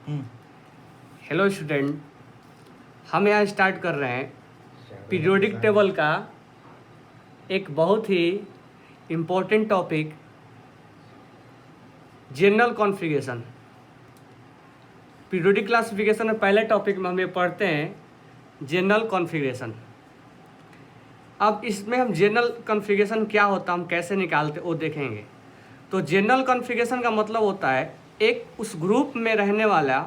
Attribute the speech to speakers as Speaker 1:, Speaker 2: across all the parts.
Speaker 1: Hello student, हम यहाँ start कर रहे हैं पीरियोडिक टेबल का एक बहुत ही important topic, general configuration. Periodic classification में पहले टॉपिक में हम ये पढ़ते हैं जनरल कॉन्फ़िगरेशन। अब इसमें हम जनरल कॉन्फ़िगरेशन क्या होता है, हम कैसे निकालते वो देखेंगे। तो जनरल कॉन्फ़िगरेशन का मतलब होता है एक उस ग्रुप में रहने वाला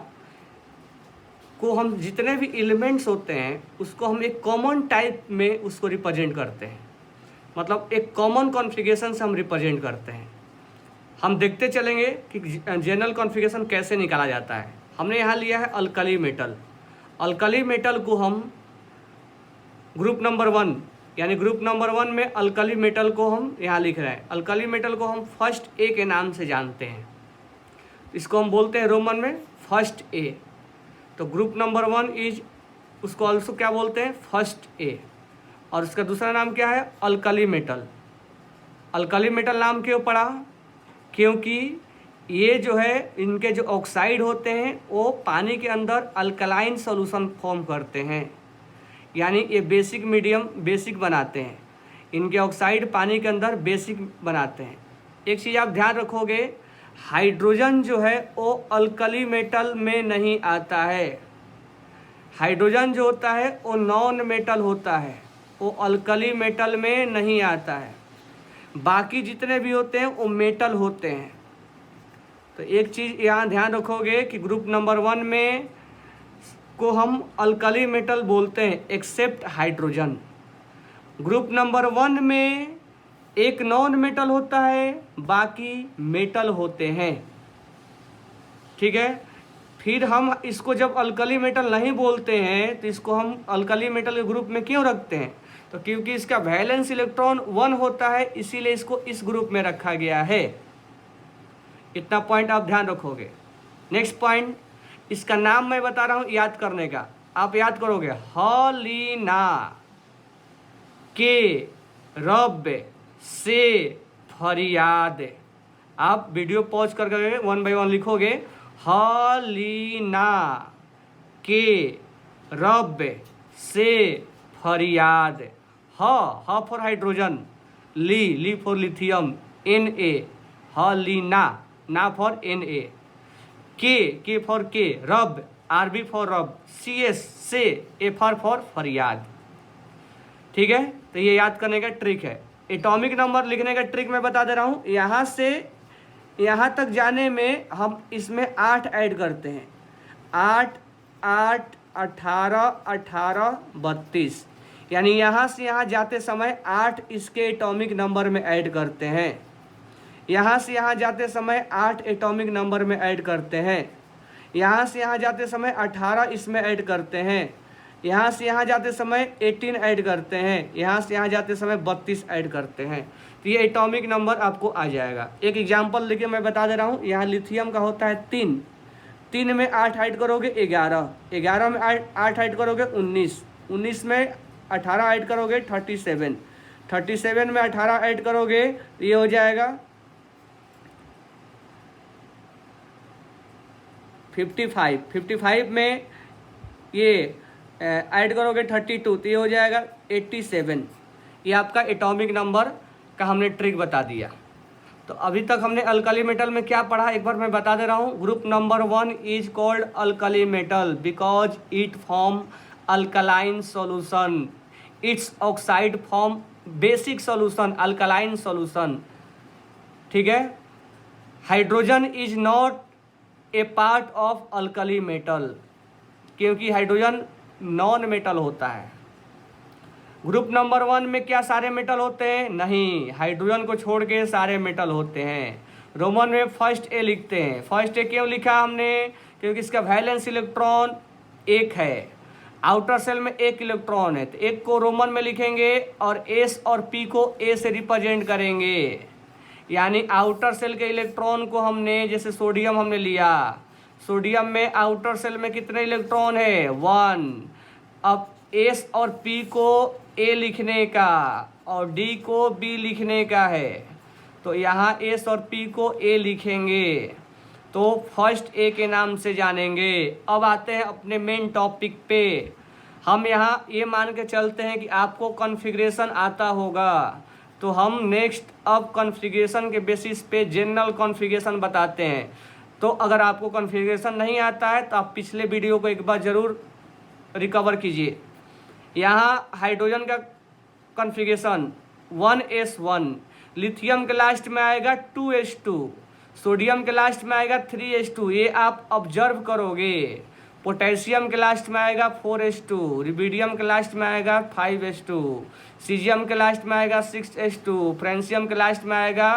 Speaker 1: को हम जितने भी एलिमेंट्स होते हैं उसको हम एक कॉमन टाइप में उसको रिप्रेजेंट करते हैं, मतलब एक कॉमन कॉन्फ़िगरेशन से हम रिप्रेजेंट करते हैं। हम देखते चलेंगे कि जनरल कॉन्फ़िगरेशन कैसे निकाला जाता है। हमने यहाँ लिया है अल्कली मेटल। अल्कली मेटल को हम ग्रुप नंबर 1 यानी ग्रुप नंबर 1 में अल्कली मेटल को हम यहाँ लिख रहे हैं। अल्कली मेटल को हम फर्स्ट ए के नाम से जानते हैं, इसको हम बोलते हैं रोमन में फर्स्ट ए। तो ग्रुप नंबर 1 इज उसको ऑल्सो क्या बोलते हैं, फर्स्ट ए। और उसका दूसरा नाम क्या है, अल्कली मेटल। अल्कली मेटल नाम क्यों पड़ा, क्योंकि ये जो है इनके जो ऑक्साइड होते हैं वो पानी के अंदर अल्कलाइन सॉल्यूशन फॉर्म करते हैं, यानी ये बेसिक बनाते हैं। इनके ऑक्साइड पानी के अंदर बेसिक बनाते हैं। एक चीज़ आप ध्यान रखोगे, हाइड्रोजन जो है वो अल्कली मेटल में नहीं आता है। हाइड्रोजन जो होता है वो नॉन मेटल होता है, वो अल्कली मेटल में नहीं आता है। बाकी जितने भी होते हैं वो मेटल होते हैं। तो एक चीज़ यहाँ ध्यान रखोगे कि ग्रुप नंबर 1 में को हम अल्कली मेटल बोलते हैं एक्सेप्ट हाइड्रोजन। ग्रुप नंबर 1 में एक नॉन मेटल होता है, बाकी मेटल होते हैं, ठीक है। फिर हम इसको जब अल्कली मेटल नहीं बोलते हैं तो इसको हम अल्कली मेटल के ग्रुप में क्यों रखते हैं, तो क्योंकि इसका वैलेंस इलेक्ट्रॉन 1 होता है, इसीलिए इसको इस ग्रुप में रखा गया है। इतना पॉइंट आप ध्यान रखोगे। नेक्स्ट पॉइंट, इसका नाम मैं बता रहा हूँ याद करने का, आप याद करोगे। हॉलीना के रब से फरियाद। आप वीडियो पॉज करके 1 बाय 1 लिखोगे। हॉलीना के रब से फरियाद। ह फॉर हाइड्रोजन, ली फॉर लिथियम, Na हॉलीना, ना फॉर Na। के फॉर के, रब RB फॉर रब, CS से, FR फॉर फरियाद, ठीक है। तो ये याद करने का ट्रिक है। एटॉमिक नंबर लिखने का ट्रिक मैं बता दे रहा हूँ। यहाँ से यहाँ तक जाने में हम इसमें 8 ऐड करते हैं। 8 8 18 18 32, यानी यहाँ से यहाँ जाते समय 8 इसके एटॉमिक नंबर में ऐड करते हैं। यहाँ से यहाँ जाते समय 8 एटॉमिक नंबर में ऐड करते हैं। यहाँ से यहाँ जाते समय 18 इसमें ऐड करते हैं। यहाँ से यहाँ जाते समय 18 ऐड करते हैं। यहाँ से यहाँ जाते समय 32 ऐड करते हैं। तो ये एटॉमिक नंबर आपको आ जाएगा। एक एग्जांपल देखिए मैं बता दे रहा हूँ। यहाँ लिथियम का होता है 3, 3 में 8 ऐड करोगे 11, 11 में 8 ऐड करोगे 19, 19 में 18 ऐड करोगे 37, 37 में 18 ऐड करोगे तो ये हो जाएगा 55, 55 में ये ऐड करोगे 32 तो ये हो जाएगा 87। ये आपका एटॉमिक नंबर का हमने ट्रिक बता दिया। तो अभी तक हमने अल्कली मेटल में क्या पढ़ा एक बार मैं बता दे रहा हूँ। Group number 1 is called alkali metal because it form alkaline solution. It's oxide form basic solution, alkaline solution, ठीक है। Hydrogen is not a part of alkali metal, क्योंकि हाइड्रोजन नॉन मेटल होता है। ग्रुप नंबर 1 में क्या सारे metal होते हैं, नहीं, हाइड्रोजन को छोड़ के सारे मेटल होते हैं। रोमन में फर्स्ट ए लिखते हैं। फर्स्ट ए क्यों लिखा हमने, क्योंकि इसका वैलेंस इलेक्ट्रॉन 1 है, आउटर सेल में 1 इलेक्ट्रॉन है, तो 1 को रोमन में लिखेंगे और S और P को A से रिप्रेजेंट करेंगे। यानी आउटर सेल के इलेक्ट्रॉन को हमने, जैसे सोडियम हमने लिया, सोडियम में आउटर सेल में कितने इलेक्ट्रॉन है, 1। अब S और P को A लिखने का और D को B लिखने का है, तो यहाँ S और P को A लिखेंगे। तो तो फर्स्ट ए के नाम से जानेंगे। अब आते हैं अपने मेन टॉपिक पे। हम यहाँ ये मान के चलते हैं कि आपको कॉन्फ़िगरेशन आता होगा, तो हम नेक्स्ट अब कॉन्फ़िगरेशन के बेसिस पे जनरल कॉन्फ़िगरेशन बताते हैं। तो अगर आपको कॉन्फ़िगरेशन नहीं आता है तो आप पिछले वीडियो को एक बार ज़रूर रिकवर कीजिए। यहाँ हाइड्रोजन का कॉन्फ़िगरेशन 1s1, लिथियम के लास्ट में आएगा 2s2, सोडियम के लास्ट में आएगा 3s2, ये आप ऑब्जर्व करोगे। पोटेशियम के लास्ट में आएगा 4s2, रुबिडियम के लास्ट में आएगा 5s2, सीजियम के लास्ट में आएगा 6s2, फ्रेंशियम के लास्ट में आएगा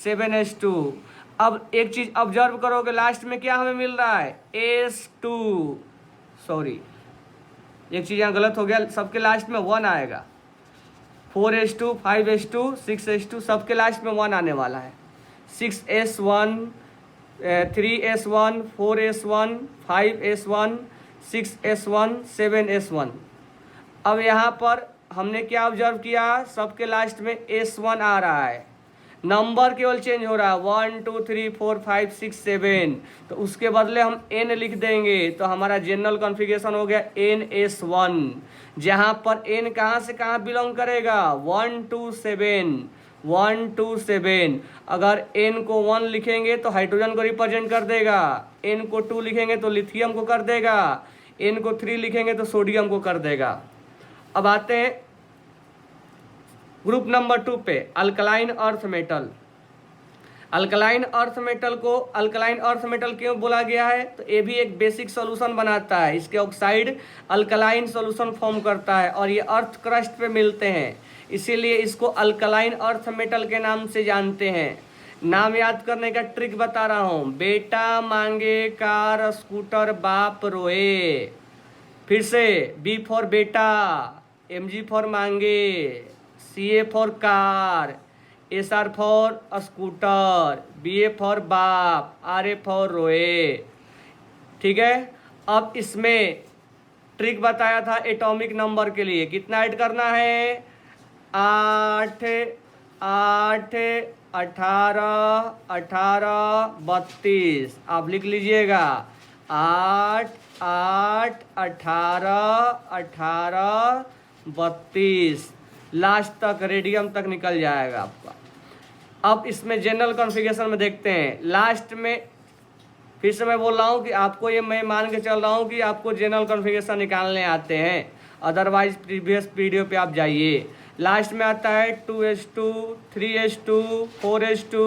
Speaker 1: 7s2। अब एक चीज़ ऑब्जर्व करोगे, लास्ट में क्या हमें मिल रहा है, s2, सॉरी एक चीज़ यहाँ गलत हो गया, सबके लास्ट में 1 आएगा। 4s2, 5s2, 6s2 सबके लास्ट में 1 आने वाला है। 6s1, 3s1, 4s1, 5s1, 6s1, 7s1। अब यहाँ पर हमने क्या ऑब्जर्व किया, सबके लास्ट में s1 आ रहा है, नंबर केवल चेंज हो रहा है 1 2 3 4 5 6 7, तो उसके बदले हम n लिख देंगे, तो हमारा जनरल कॉन्फ़िगरेशन हो गया NS1, जहाँ पर n कहाँ से कहाँ बिलोंग करेगा, 1 2 7, 1 2 7। अगर n को 1 लिखेंगे तो हाइड्रोजन को रिप्रेजेंट कर देगा, n को 2 लिखेंगे तो लिथियम को कर देगा, n को 3 लिखेंगे तो सोडियम को कर देगा। अब आते हैं ग्रुप नंबर 2 पे, alkaline earth metal. Alkaline earth metal को अल्कलाइन अर्थ मेटल क्यों बोला गया है, तो ये भी एक बेसिक सॉल्यूशन बनाता है, इसके ऑक्साइड अल्कलाइन सॉल्यूशन फॉर्म करता है और ये अर्थ क्रस्ट पे मिलते हैं, इसीलिए इसको अल्कलाइन अर्थ मेटल के नाम से जानते हैं। नाम याद करने का ट्रिक बता रहा हूँ, बेटा मांगे कार स्कूटर बाप रोए, फिर से B फॉर बेटा, MG फॉर मांगे, CA for car, SR for scooter, BA for बाप, RA फॉर रोए। ठीक है, अब इसमें ट्रिक बताया था एटॉमिक नंबर के लिए, कितना ऐड करना है, 8 8 18 18 32। आप लिख लीजिएगा 8 8 18 18 32, लास्ट तक रेडियम तक निकल जाएगा आपका। अब इसमें जनरल कॉन्फ़िगरेशन में देखते हैं, लास्ट में फिर से मैं बोल रहा हूँ कि आपको ये मैं मान के चल रहा हूँ कि आपको जनरल कॉन्फ़िगरेशन निकालने आते हैं, अदरवाइज प्रीवियस वीडियो पे आप जाइए। लास्ट में आता है 2s2, 3s2, 4s2,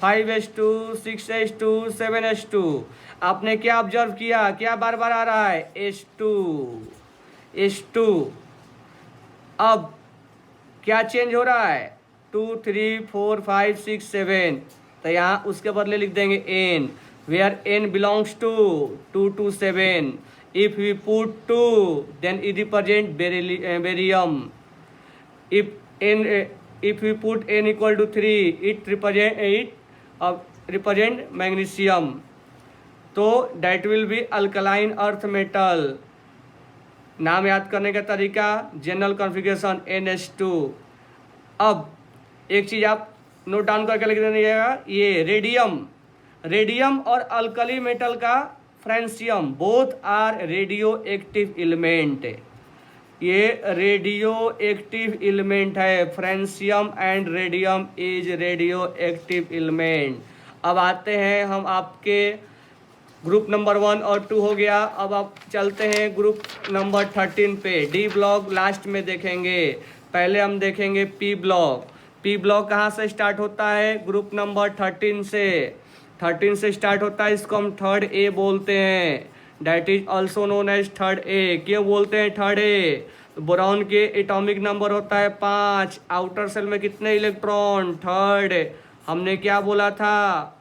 Speaker 1: 5s2, 6s2, 7s2। आपने क्या ऑब्जर्व किया, क्या बार बार आ रहा है, s2 s2। अब क्या चेंज हो रहा है, 2 3 4 5 6 7, तो यहाँ उसके बदले लिख देंगे n, where n belongs to 2 to 7। If we put 2 then it represent barium, if we put n equal to 3 it represent magnesium, तो that will be alkaline earth metal. नाम याद करने का तरीका, जनरल कॉन्फ़िगरेशन NH2। अब एक चीज़ आप note down करके लिख दीजिएगा, ये रेडियम और अल्कली मेटल का francium both are radioactive element, ये रेडियो एक्टिव एलिमेंट है, francium and radium is radioactive element. अब आते हैं हम आपके ग्रुप नंबर 1 और 2 हो गया, अब आप चलते हैं ग्रुप नंबर 13 पे। डी ब्लॉक लास्ट में देखेंगे, पहले हम देखेंगे पी ब्लॉक। पी ब्लॉक कहाँ से स्टार्ट होता है, ग्रुप नंबर 13 से स्टार्ट होता है, इसको हम थर्ड ए बोलते हैं, that is also known as third A. क्यों बोलते हैं थर्ड ए, बोरॉन के एटॉमिक नंबर होता है 5, आउटर सेल में कितने इलेक्ट्रॉन, थर्ड। हमने क्या बोला था,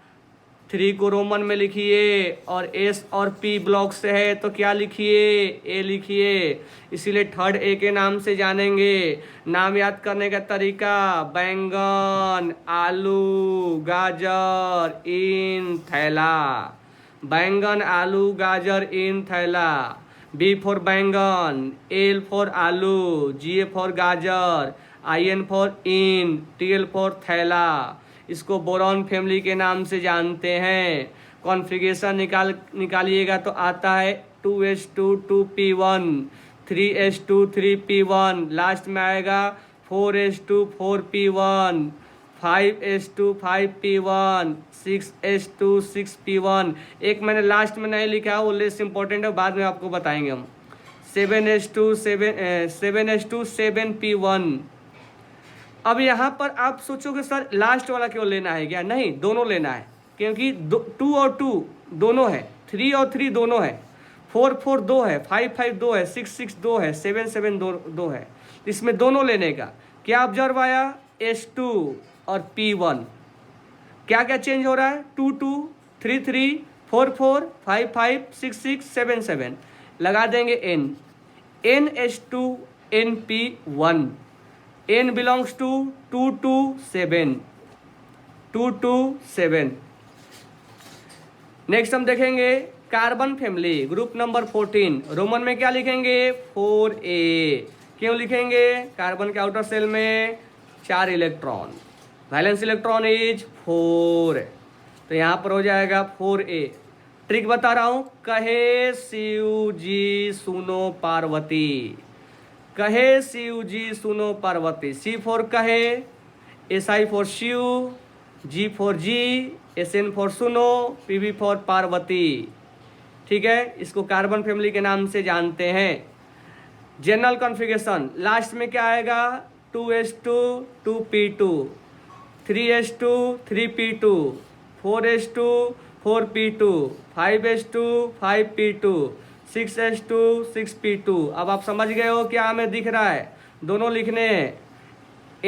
Speaker 1: 3 को रोमन में लिखिए, और एस और पी ब्लॉक से है तो क्या लिखिए, ए लिखिए, इसीलिए थर्ड ए के नाम से जानेंगे। नाम याद करने का तरीका, बैंगन, आलू, गाजर, इन थैला, बैंगन, आलू, गाजर, इन थैला। बी फॉर बैंगन, एल फॉर आलू, जी फॉर गाजर, IN for in, TL for थैला। इसको बोरॉन फैमिली के नाम से जानते हैं। कॉन्फ़िगरेशन निकालिएगा तो आता है 2s2 2p1, 3s2 3p1, last में आएगा 4s2 4p1, 5s2 5p1, 6s2 6p1। एक मैंने लास्ट में नहीं लिखा है, वो लेस इंपॉर्टेंट है, बाद में आपको बताएंगे हम। 7s2 7p1। अब यहाँ पर आप सोचोगे सर लास्ट वाला क्यों लेना है क्या? नहीं, दोनों लेना है, क्योंकि 2 और 2 दोनों है, 3 और 3 दोनों है, 4 4 दो है, 5 5 दो है, 6 6 दो है, 7 7 दो है। इसमें दोनों लेने का क्या ऑब्जर्व आया? S2 और P1। क्या क्या चेंज हो रहा है? 2 2 3 3 4 4 5 5 6 6 7 7। लगा देंगे N, NS2 NP1। N belongs to 2 2 7, 2 2 7। Next हम देखेंगे carbon family group number 14। Roman में क्या लिखेंगे? 4a। क्यों लिखेंगे? कार्बन के आउटर सेल में 4 इलेक्ट्रॉन, वैलेंस इलेक्ट्रॉन इज 4, तो यहाँ पर हो जाएगा 4a। ट्रिक बता रहा हूँ, कहे शिव जी सुनो पार्वती, कहे शिव जी सुनो पार्वती। C फॉर कहे, SI for Shiv, G for ji, SN for सुनो, PV फॉर पार्वती। ठीक है, इसको कार्बन फैमिली के नाम से जानते हैं। जनरल कॉन्फ़िगरेशन लास्ट में क्या आएगा? 2s2 2p2, 3s2 3p2, 4s2 4p2, 5s2 5p2, 6s2 6p2। अब आप समझ गए हो क्या हमें दिख रहा है? दोनों लिखने हैं,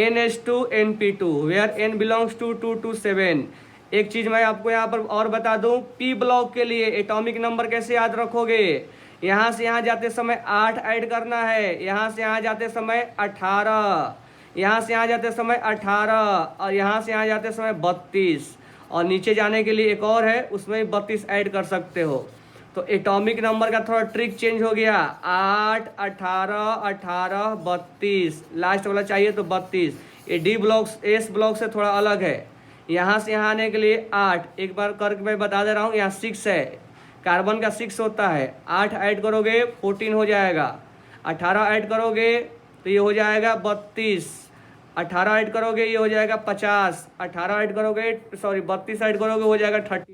Speaker 1: NS2 NP2 where N belongs to 2 2 7। एक चीज़ मैं आपको यहाँ पर और बता दूँ, P ब्लॉक के लिए एटॉमिक नंबर कैसे याद रखोगे? यहाँ से यहाँ जाते समय 8 ऐड करना है, यहाँ से यहाँ जाते समय 18, यहाँ से यहाँ जाते समय 18, और यहाँ से यहाँ जाते समय 32, और नीचे जाने के लिए एक और है, उसमें 32 ऐड कर सकते हो। तो एटॉमिक नंबर का थोड़ा ट्रिक चेंज हो गया, 8 18 18 32, लास्ट वाला चाहिए तो 32। ये D ब्लॉक S ब्लॉक से थोड़ा अलग है। यहाँ से यहाँ आने के लिए 8, एक बार करके मैं बता दे रहा हूँ, यहाँ 6 है, कार्बन का 6 होता है, 8 ऐड करोगे 14 हो जाएगा, 18 ऐड करोगे तो ये हो जाएगा 32, 18 ऐड करोगे ये हो जाएगा 50, 18 ऐड करोगे 32 ऐड करोगे हो जाएगा 32।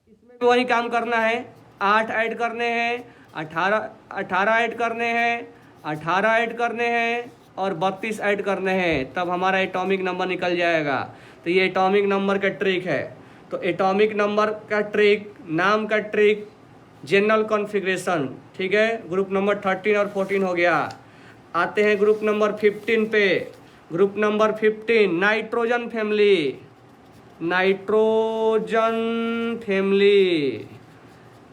Speaker 1: इसमें भी वही काम करना है, 8 ऐड करने हैं, 18 ऐड करने हैं, 18 ऐड करने हैं और 32 ऐड करने हैं, तब हमारा एटॉमिक नंबर निकल जाएगा। तो ये एटॉमिक नंबर का ट्रिक है। तो एटॉमिक नंबर का ट्रिक, नाम का ट्रिक, जनरल कॉन्फ़िगरेशन। ठीक है, ग्रुप नंबर 13 और 14 हो गया। आते हैं ग्रुप नंबर 15 पे। Group number 15 nitrogen family, nitrogen family,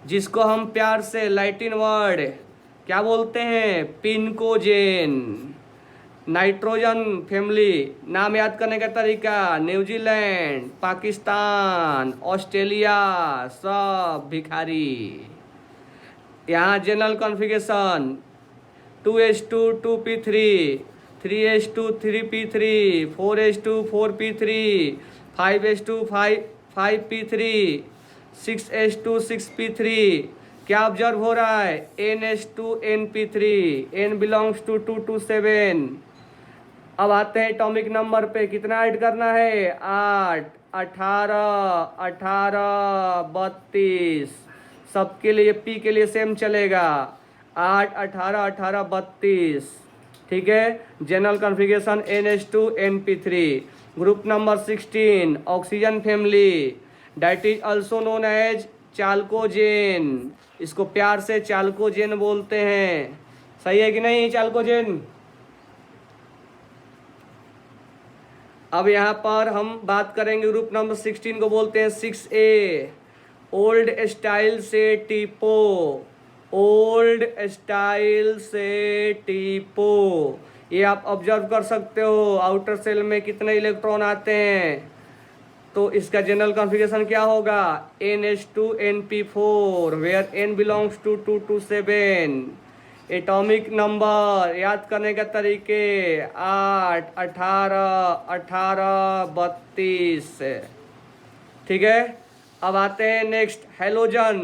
Speaker 1: जिसको हम प्यार से लैटिन वर्ड क्या बोलते हैं? पिनकोजेन। नाइट्रोजन फैमिली नाम याद करने का तरीका, न्यूजीलैंड, पाकिस्तान, ऑस्ट्रेलिया, सब भिखारी। यहाँ general configuration 2s2 2p3, 3s2 3p3, 4s2 4p3, 5s2 5p3, 6s2 6p3। क्या ऑब्जर्व हो रहा है? NS2 NP3, N belongs to 2 2 7। अब आते हैं एटॉमिक नंबर पे, कितना ऐड करना है? 8 18 18 32। सबके लिए P के लिए सेम चलेगा, 8 18 18 32। ठीक है, general configuration NH2 NP3। Group number 16 oxygen family, that is also known as chalcogen. इसको प्यार से चाल्कोजेन बोलते हैं। सही है कि नहीं? चाल्कोजेन। अब यहाँ पर हम बात करेंगे ग्रुप नंबर 16 को बोलते हैं 6A, ओल्ड स्टाइल से टीपो, ओल्ड स्टाइल से टीपो। ये आप ऑब्जर्व कर सकते हो, आउटर सेल में कितने इलेक्ट्रॉन आते हैं। तो इसका जनरल कॉन्फ़िगरेशन क्या होगा? NH2 NP4 where N belongs to 2 2 7। Atomic number याद करने के तरीके 8 18 18 32। ठीक है, अब आते हैं नेक्स्ट हेलोजन,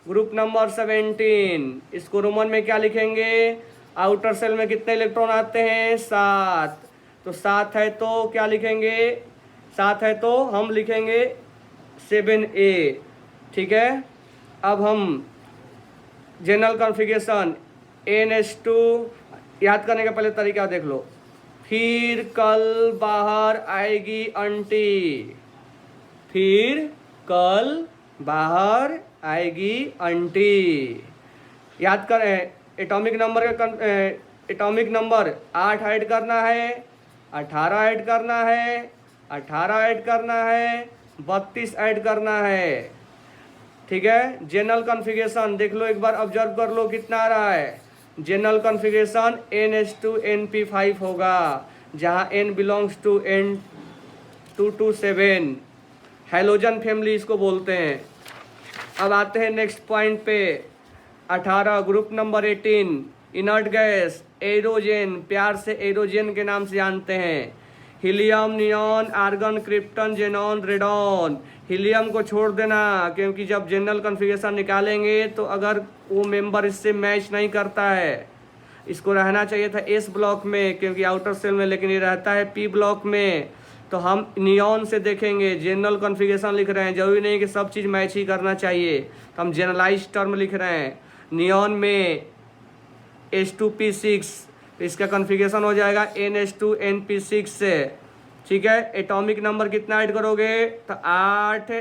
Speaker 1: ग्रुप नंबर 17। इसको रोमन में क्या लिखेंगे? आउटर सेल में कितने इलेक्ट्रॉन आते हैं? 7। तो 7 है तो क्या लिखेंगे? 7 है तो हम लिखेंगे 7A। ठीक है। अब हम जनरल कॉन्फ़िगरेशन NH2 याद करने का पहले तरीका देख लो। फिर कल बाहर आएगी आंटी, फिर कल बाहर आएगी आंटी। याद करें, एटॉमिक नंबर 8 ऐड करना है, 18 ऐड करना है, 18 ऐड करना है, 32 ऐड करना है। ठीक है। जनरल कॉन्फ़िगरेशन देख लो, एक बार ऑब्जर्व कर लो कितना आ रहा है। जनरल कॉन्फ़िगरेशन NH2NP5 होगा, जहाँ N belongs to N2 to 7। Halogen family इसको बोलते हैं। अब आते हैं नेक्स्ट पॉइंट पे। 18 group number 18 inert gas aerogen, प्यार से एरोजेन के नाम से जानते हैं। Helium, neon, argon, krypton, xenon, radon. Helium को छोड़ देना, क्योंकि जब जनरल कॉन्फ़िगरेशन निकालेंगे तो अगर वो मेंबर इससे मैच नहीं करता है, इसको रहना चाहिए था S ब्लॉक में क्योंकि आउटर सेल में, लेकिन ये रहता है P ब्लॉक में। तो हम नियॉन से देखेंगे। जनरल कॉन्फ़िगरेशन लिख रहे हैं, जरूरी नहीं कि सब चीज़ मैच ही करना चाहिए, तो हम जनरलाइज टर्म लिख रहे हैं। नियॉन में H2P6, तो इसका कॉन्फ़िगरेशन हो जाएगा NH2NP6 से। ठीक है। एटॉमिक नंबर कितना ऐड करोगे? तो 8,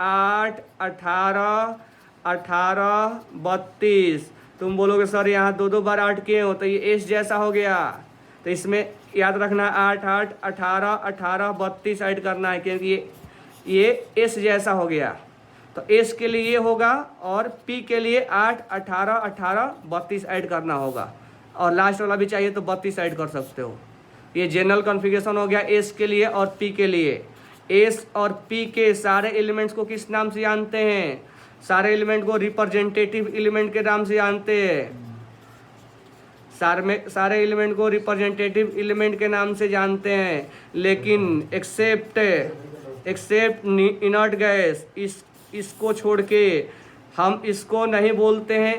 Speaker 1: 8, 18, 18, 32। तुम बोलोगे सर यहाँ 2 बार 8 किए हो, तो ये S जैसा हो गया। तो इसमें याद रखना 8, 8, 18, 18, 32 ऐड करना है, क्योंकि ये S जैसा हो गया। तो S के लिए ये होगा और P के लिए 8, 18, 18, 32 ऐड करना होगा, और लास्ट वाला भी चाहिए तो 32 ऐड कर सकते हो। ये जनरल कॉन्फ़िगरेशन हो गया S के लिए और P के लिए। S और P के सारे एलिमेंट्स को किस नाम से जानते हैं? सारे एलिमेंट को रिप्रेजेंटेटिव एलिमेंट के नाम से जानते हैं। सारे एलिमेंट को रिप्रेजेंटेटिव एलिमेंट के नाम से जानते हैं, लेकिन एक्सेप्ट इनर्ट गैस, इसको छोड़ के हम इसको नहीं बोलते हैं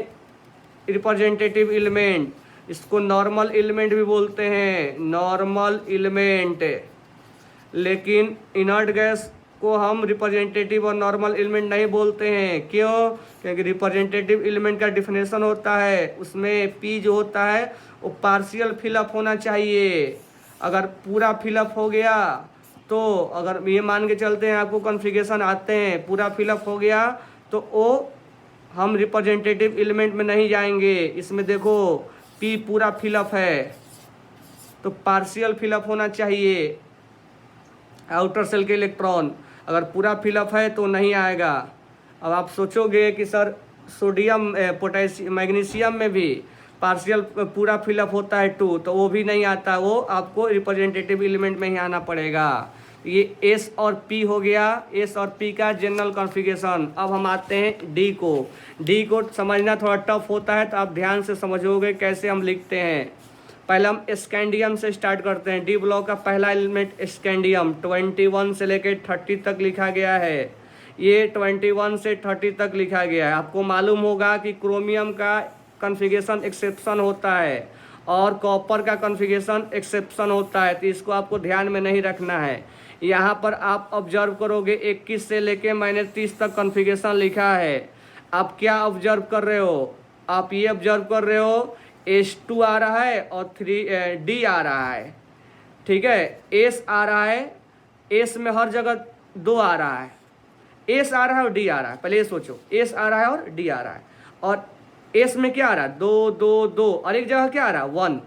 Speaker 1: रिप्रेजेंटेटिव एलिमेंट, इसको नॉर्मल एलिमेंट भी बोलते हैं, नॉर्मल एलिमेंट। लेकिन इनर्ट गैस को हम रिप्रेजेंटेटिव और नॉर्मल एलिमेंट नहीं बोलते हैं। क्यों? क्योंकि रिप्रेजेंटेटिव एलिमेंट का डिफिनेशन होता है, उसमें P जो होता है वो पार्शियल फिलअप होना चाहिए। अगर पूरा फिलअप हो गया तो, अगर ये मान के चलते हैं आपको कॉन्फ़िगरेशन आते हैं, पूरा फिलअप हो गया तो वो हम रिप्रेजेंटेटिव एलिमेंट में नहीं जाएंगे। इसमें देखो P पूरा फिलअप है तो पार्शियल फिलअप होना चाहिए। आउटर सेल के इलेक्ट्रॉन अगर पूरा फिलअप है तो नहीं आएगा। अब आप सोचोगे कि सर सोडियम, पोटेशियम, मैग्नीशियम में भी पार्शियल पूरा फिलअप होता है 2, तो वो भी नहीं आता, वो आपको रिप्रेजेंटेटिव एलिमेंट में ही आना पड़ेगा। ये S और P हो गया, S और P का जनरल कॉन्फ़िगरेशन। अब हम आते हैं D को। D को समझना थोड़ा टफ होता है, तो आप ध्यान से समझोगे कैसे हम लिखते हैं। पहले हम स्कैंडियम से स्टार्ट करते हैं। डी ब्लॉक का पहला एलिमेंट स्कैंडियम, 21 से लेकर 30 तक लिखा गया है। ये 21 से 30 तक लिखा गया है। आपको मालूम होगा कि क्रोमियम का कॉन्फ़िगरेशन एक्सेप्शन होता है और कॉपर का कॉन्फ़िगरेशन एक्सेप्शन होता है, तो इसको आपको ध्यान में नहीं रखना है। यहाँ पर आप ऑब्जर्व करोगे 21 से लेके मैंने 30 तक कॉन्फ़िगरेशन लिखा है। आप क्या ऑब्जर्व कर रहे हो? आप ये ऑब्जर्व कर रहे हो H2 आ रहा है और D आ रहा है। ठीक है। S आ रहा है, S में हर जगह 2 आ रहा है, S आ रहा है और D आ रहा है। पहले ये सोचो, S आ रहा है और D आ रहा है, और S में क्या आ रहा है? 2, 2, 2, और एक जगह क्या आ रहा है? 1,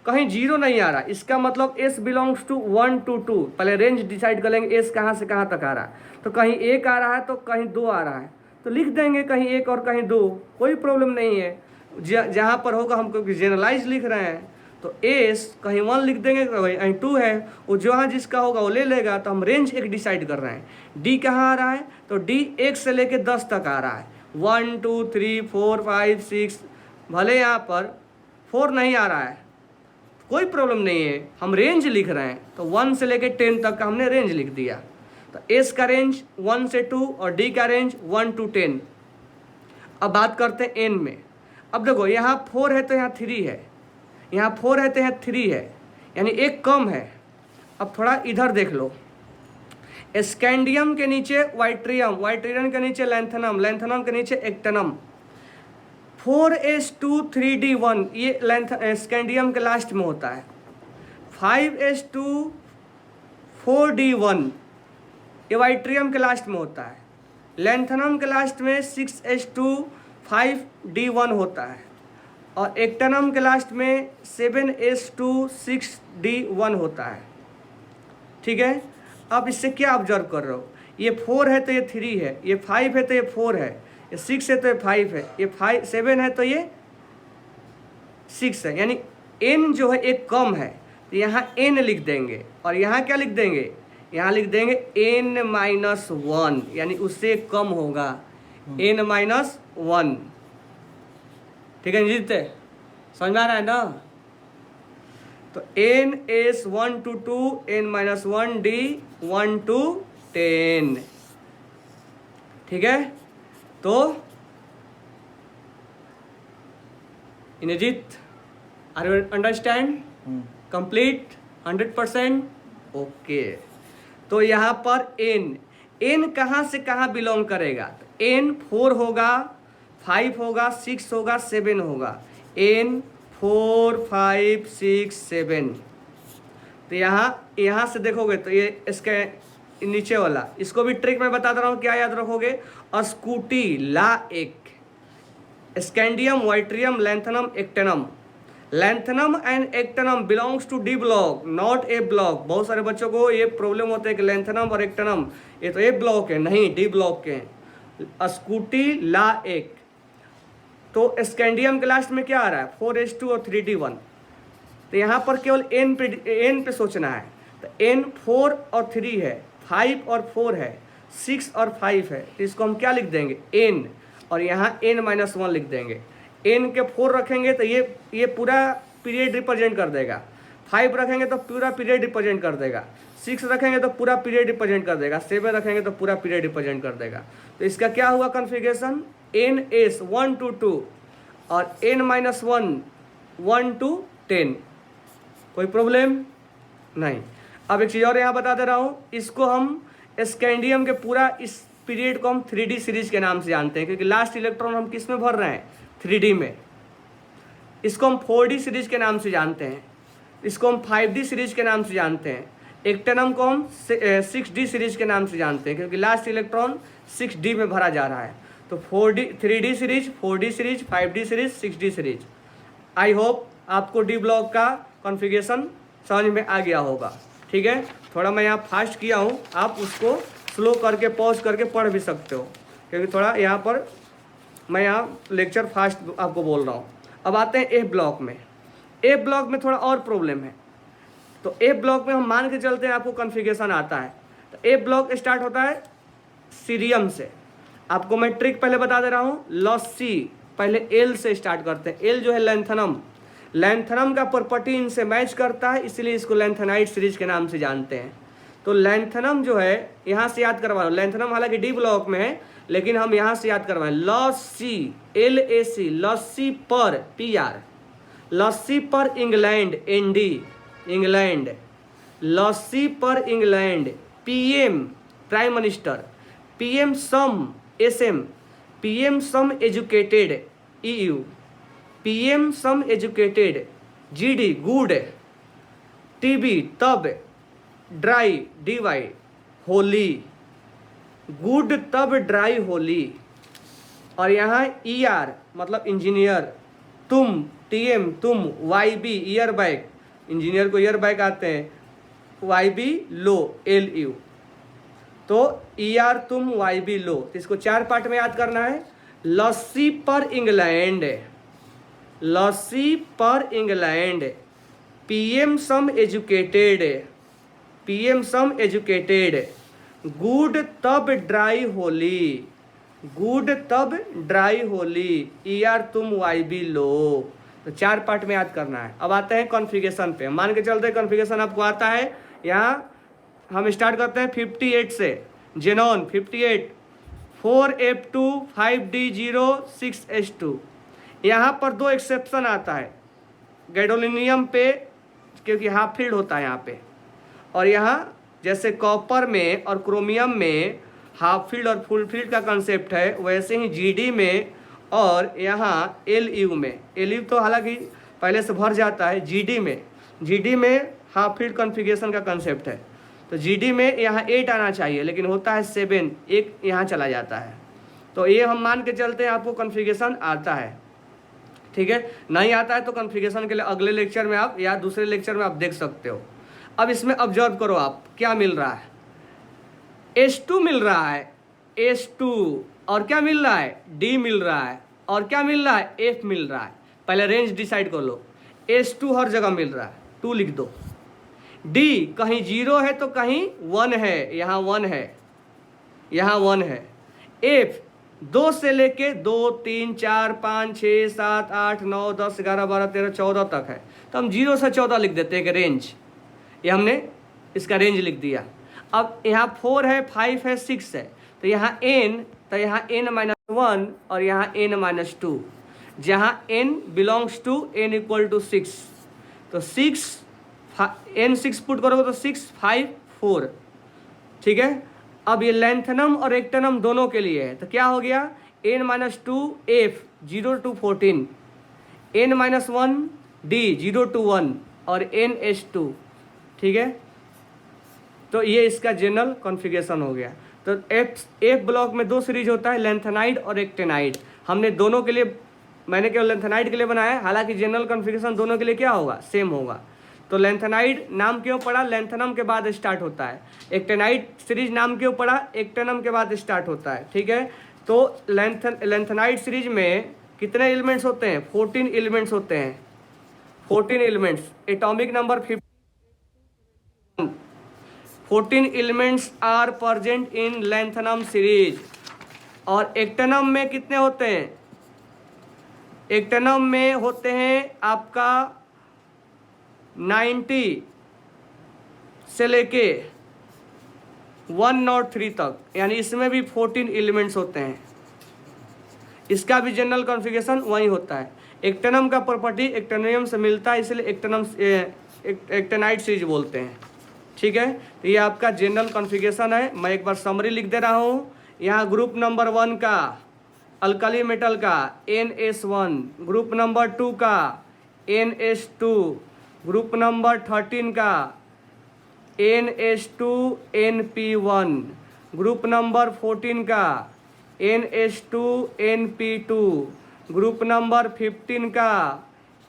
Speaker 1: कहीं 0 नहीं आ रहा। इसका मतलब S बिलोंग्स टू 1 to 2। पहले रेंज डिसाइड कर लेंगे S कहाँ से कहाँ तक आ रहा है। तो कहीं 1 आ रहा है तो कहीं 2 आ रहा है, तो लिख देंगे कहीं 1 और कहीं 2, कोई प्रॉब्लम नहीं है। जहाँ पर होगा हम क्योंकि जनरलाइज लिख रहे हैं, तो S कहीं 1 लिख देंगे, कहीं 2 है, वो जहाँ जिसका होगा वो ले लेगा। तो हम रेंज एक डिसाइड कर रहे हैं। D कहाँ आ रहा है? तो D 1 से लेके 10 तक आ रहा है। 1, 2, 3, 4, 5, 6, भले यहाँ पर 4 नहीं आ रहा है, कोई प्रॉब्लम नहीं है, हम रेंज लिख रहे हैं। तो 1 से लेके 10 तक का हमने रेंज लिख दिया। तो तो एस का रेंज 1 से 2 और डी का रेंज 1 to 10। अब बात करते हैं एन में। अब देखो यहाँ 4 है तो यहाँ 3 है, यहाँ 4 है तो यहाँ 3 है, यानी एक कम है। अब थोड़ा इधर देख लो, स्कैंडियम के नीचे वाइट्रियम, वाइट्रियम के नीचे लैंथेनम, लैंथेनम के नीचे एक्टेनम। 4s2 3d1 ये स्कैंडियम के लास्ट में होता है। 5s2 4d1 ये वाइट्रियम के लास्ट में होता है। लैंथेनम के लास्ट में 6s2 5d1 होता है और एक्टेनम के लास्ट में 7s2 6d1 होता है। ठीक है, अब इससे क्या ऑब्जर्व कर रहे हो, ये 4 है तो ये 3 है, ये 5 है तो ये 4 है, ये 6 है तो ये 5 है, ये 7 है तो ये 6 है, यानी n जो है एक कम है तो यहाँ n लिख देंगे और यहाँ क्या लिख देंगे, यहाँ लिख देंगे n-1, यानी उससे कम होगा n-1। ठीक है जीते, समझ में आ रहा है ना। तो n is 1 to 2, n-1 d 1 to 10। ठीक है, तो Injeet are you understand complete 100%? Okay. तो यहाँ पर n कहाँ से कहाँ बिलोंग करेगा, तो n 4 होगा, 5 होगा, 6 होगा, 7 होगा, n 4 5 6 7। तो यहाँ से देखोगे तो ये इसके नीचे वाला, इसको भी ट्रिक मैं बता दे रहा हूँ, क्या याद रखोगे, स्कूटी ला एक, scandium yttrium lanthanum actinium. Lanthanum and actinium belongs to D block not A block. बहुत सारे बच्चों को ये प्रॉब्लम होता है कि लैंथेनम और एक्टेनम ये तो ए ब्लॉक है, नहीं डी ब्लॉक के हैं। स्कूटी ला एक, तो स्कैंडियम के लास्ट में क्या आ रहा है 4s2 और 3d1। तो यहाँ पर केवल n पे सोचना है। तो n 4 और 3 है, 5 और 4 है, 6 और 5 है, तो इसको हम क्या लिख देंगे n, और यहाँ n-1 लिख देंगे। n के 4 रखेंगे तो ये पूरा पीरियड रिप्रेजेंट कर देगा, 5 रखेंगे तो पूरा पीरियड रिप्रेजेंट कर देगा, 6 रखेंगे तो पूरा पीरियड रिप्रेजेंट कर देगा, 7 रखेंगे तो पूरा पीरियड रिप्रेजेंट कर देगा। तो इसका क्या हुआ कॉन्फ़िगरेशन, n is 1 to 2 और n-1 1 to 10। कोई प्रॉब्लम नहीं। अब एक चीज़ और यहाँ बता दे रहा हूँ, इसको हम स्कैंडियम के पूरा इस पीरियड को हम 3D सीरीज के नाम से जानते हैं, क्योंकि लास्ट इलेक्ट्रॉन हम किस में भर रहे हैं 3D में। इसको हम 4D सीरीज के नाम से जानते हैं, इसको हम 5D सीरीज के नाम से जानते हैं, एक्टेनम को हम 6D सीरीज के नाम से जानते हैं, क्योंकि लास्ट इलेक्ट्रॉन 6D में भरा जा रहा है। तो 3D series, 4D series, 5D series, 6D series. I hope आपको डी ब्लॉक का कॉन्फ़िगरेशन समझ में आ गया होगा। ठीक है, थोड़ा मैं यहाँ फास्ट किया हूँ, आप उसको स्लो करके पॉज करके पढ़ भी सकते हो, क्योंकि थोड़ा यहाँ पर मैं यहाँ लेक्चर फास्ट आपको बोल रहा हूँ। अब आते हैं ए ब्लॉक में। ए ब्लॉक में थोड़ा और प्रॉब्लम है। तो ए ब्लॉक में हम मान के चलते हैं आपको कॉन्फ़िगरेशन आता है। तो ए ब्लॉक स्टार्ट होता है सीरियम से। आपको मैं ट्रिक पहले बता दे रहा हूँ, लॉसी पहले एल से स्टार्ट करते हैं। एल जो है लैंथेनम, लैंथेनम का प्रॉपर्टी इनसे मैच करता है, इसलिए इसको लैंथेनाइट सीरीज के नाम से जानते हैं। तो लैंथेनम जो है यहाँ से याद करवा लो, लैंथेनम हालांकि डी ब्लॉक में है, लेकिन हम यहाँ से याद करवाएं, लॉसी LAC, लॉसी पर PR, लॉसी पर इंग्लैंड ND, इंग्लैंड, लॉसी पर England, PM prime minister, PM सम SM, PM सम एजुकेटेड EU, PM सम एजुकेटेड GD गुड, TB तब, ड्राई DY होली, गुड तब ड्राई होली, और यहाँ ER मतलब इंजीनियर, तुम TM तुम, YB ईयर बैग, इंजीनियर को ईयर बैग आते हैं, YB लो LU। तो ER तुम YB लो, तो इसको 4 पार्ट में याद करना है। लॉसी पर इंग्लैंड, लॉसी पर इंग्लैंड, PM सम एजुकेटेड, PM सम एजुकेटेड, गुड तब ड्राई होली, गुड तब ड्राई होली, ER तुम YB लो। तो 4 पार्ट में याद करना है। अब आते हैं कॉन्फ़िगरेशन पे। मान के चलते कॉन्फ़िगरेशन आपको आता है। यहाँ हम स्टार्ट करते हैं 58 से। Xenon 58 4F2 5D0 6H2। यहाँ पर दो एक्सेप्शन आता है गैडोलिनियम पे, क्योंकि हाफ फील्ड होता है यहाँ पे, और यहाँ जैसे कॉपर में और क्रोमियम में हाफ फील्ड और फुल फील्ड का कंसेप्ट है, वैसे ही जीडी में और यहाँ एलयू में, एलयू तो हालांकि पहले से भर जाता है, जीडी में हाफ फील्ड कॉन्फ़िगरेशन का कंसेप्ट है। तो जीडी में यहाँ 8 आना चाहिए, लेकिन होता है 7, एक यहाँ चला जाता है। तो ये हम मान के चलते हैं आपको कॉन्फ़िगरेशन आता है, ठीक है। नहीं आता है तो कॉन्फ़िगरेशन के लिए अगले लेक्चर में आप या दूसरे लेक्चर में आप देख सकते हो। अब इसमें ऑब्जर्व करो आप क्या मिल रहा है, H2 मिल रहा है, H2, और क्या मिल रहा है, D मिल रहा है, और क्या मिल रहा है, F मिल रहा है। पहले रेंज डिसाइड कर लो। H2 हर जगह मिल रहा है, 2 लिख दो। D कहीं 0 है तो कहीं 1 है, यहाँ 1 है, यहाँ 1 है। F 2 से लेके 2 3 4 5 6 7 8 9 10 11 12 13 14 तक है, तो हम 0 से 14 लिख देते हैं कि रेंज, ये हमने इसका रेंज लिख दिया। अब यहाँ 4 है, 5 है, 6 है, तो यहाँ n, तो यहाँ n-1 और यहाँ n-2, जहाँ n belongs to n equal to 6, तो 6 पुट करोगे तो 6 5 4, ठीक है। अब ये लेंथनम और रेक्टेनम दोनों के लिए है, तो क्या हो गया, n-2 F 0 to 14, n-1 D 0 to 1 और n-2, ठीक है। तो ये इसका जनरल कॉन्फ़िगरेशन हो गया। तो एफ ब्लॉक में 2 सीरीज होता है, लेंथेनाइड और एक्टेनाइड। हमने दोनों के लिए, मैंने केवल लेंथेनाइड के लिए बनाया है, हालांकि जनरल कॉन्फ़िगरेशन दोनों के लिए क्या होगा, सेम होगा। तो लेंथेनाइड नाम क्यों पड़ा, लेंथनम के बाद स्टार्ट होता है। एक्टेनाइड सीरीज नाम क्यों पड़ा, एक्टेनम के बाद स्टार्ट होता है, ठीक है। तो लेंथेनाइड सीरीज में कितने एलिमेंट्स होते हैं, 14 एलिमेंट्स होते हैं, 14 elements. Atomic number 14 elements are present in lanthanum series. और एक्टेनम में कितने होते हैं, एक्टेनम में होते हैं आपका 90 से लेके 103 तक, यानी इसमें भी 14 एलिमेंट्स होते हैं। इसका भी जनरल कॉन्फ़िगरेशन वही होता है। एक्टेनम का प्रॉपर्टी एक्टेनियम से मिलता है, इसलिए एक्टेनाइड सीरीज बोलते हैं, ठीक है। तो ये आपका जनरल कॉन्फ़िगरेशन है। मैं एक बार समरी लिख दे रहा हूँ। यहाँ ग्रुप नंबर 1 का अल्कली मेटल का NS1, ग्रुप नंबर 2 का NS2, ग्रुप नंबर 13 का NS2NP1, ग्रुप नंबर 14 का NS2NP2, ग्रुप नंबर 15 का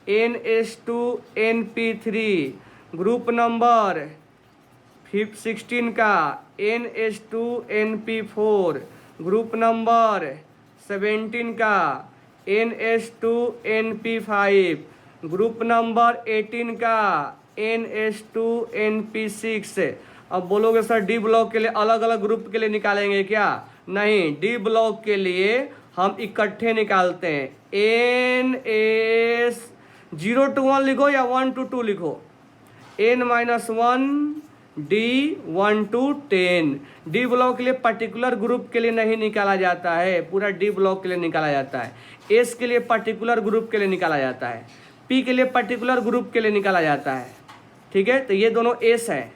Speaker 1: NS2NP3, ग्रुप नंबर 16 का NS2NP4, ग्रुप नंबर 17 का NS2NP5, ग्रुप नंबर 18 का NS2NP6। अब बोलोगे सर डी ब्लॉक के लिए अलग अलग ग्रुप के लिए निकालेंगे क्या, नहीं, डी ब्लॉक के लिए हम इकट्ठे निकालते हैं। NS 0 to 1 लिखो या 1 to 2 लिखो, n-1 D 1 to 10। D block के लिए पर्टिकुलर ग्रुप के लिए नहीं निकाला जाता है, पूरा डी ब्लॉक के लिए निकाला जाता है। एस के लिए पर्टिकुलर ग्रुप के लिए निकाला जाता है, पी के लिए पर्टिकुलर ग्रुप के लिए निकाला जाता है, ठीक है। तो ये दोनों एस है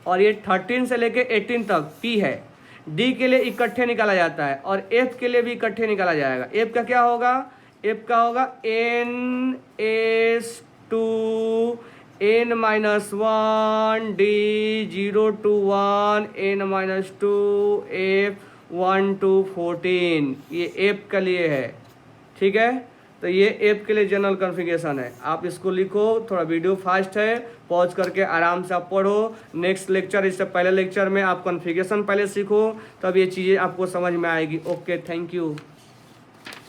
Speaker 1: और ये 13 से लेके 18 तक पी है। डी के लिए इकट्ठे निकाला जाता है और एफ के लिए भी इकट्ठे निकाला जाएगा। एफ का क्या होगा, एफ का होगा NS2 n-1 D 0 to 1 n-2 F 1 to 14। ये एफ के लिए है, ठीक है। तो ये एफ के लिए जनरल कॉन्फ़िगरेशन है। आप इसको लिखो, थोड़ा वीडियो फास्ट है, पॉज करके आराम से आप पढ़ो। नेक्स्ट लेक्चर, इससे पहले लेक्चर में आप कॉन्फ़िगरेशन पहले सीखो, तब ये चीज़ें आपको समझ में आएगी। Okay, thank you.